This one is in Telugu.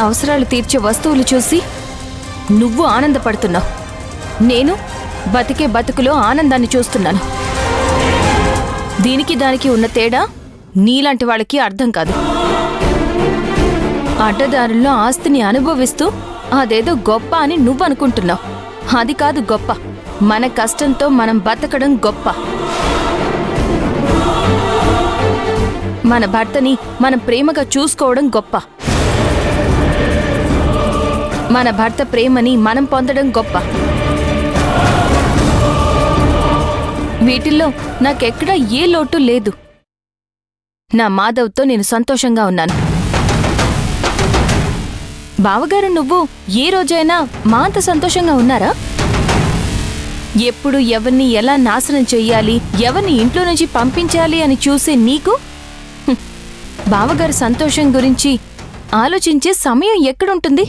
అవసరాలు తీర్చే వస్తువులు చూసి నువ్వు ఆనందపడుతున్నావు. నేను బతికే బతుకులో ఆనందాన్ని చూస్తున్నాను. దీనికి దానికి ఉన్న తేడా నీలాంటి వాళ్ళకి అర్థం కాదు. అడ్డదారుల్లో ఆస్తిని అనుభవిస్తూ అదేదో గొప్ప అని నువ్వు అనుకుంటున్నావు. అది కాదు గొప్ప. మన కష్టంతో మనం బతకడం గొప్ప. మన భర్తని మనం ప్రేమగా చూసుకోవడం గొప్ప. మన భర్త ప్రేమని మనం పొందడం గొప్ప. వీటిల్లో నాకెక్కడా ఏ లోటు లేదు. నా మాధవ్తో నేను సంతోషంగా ఉన్నాను. బావగారు నువ్వు ఏ రోజైనా మా అంత సంతోషంగా ఉన్నారా? ఎప్పుడు ఎవరిని ఎలా నాశనం చెయ్యాలి, ఎవరిని ఇంట్లో నుంచి పంపించాలి అని చూసే నీకు బావగారు సంతోషం గురించి ఆలోచించే సమయం ఎక్కడుంటుంది?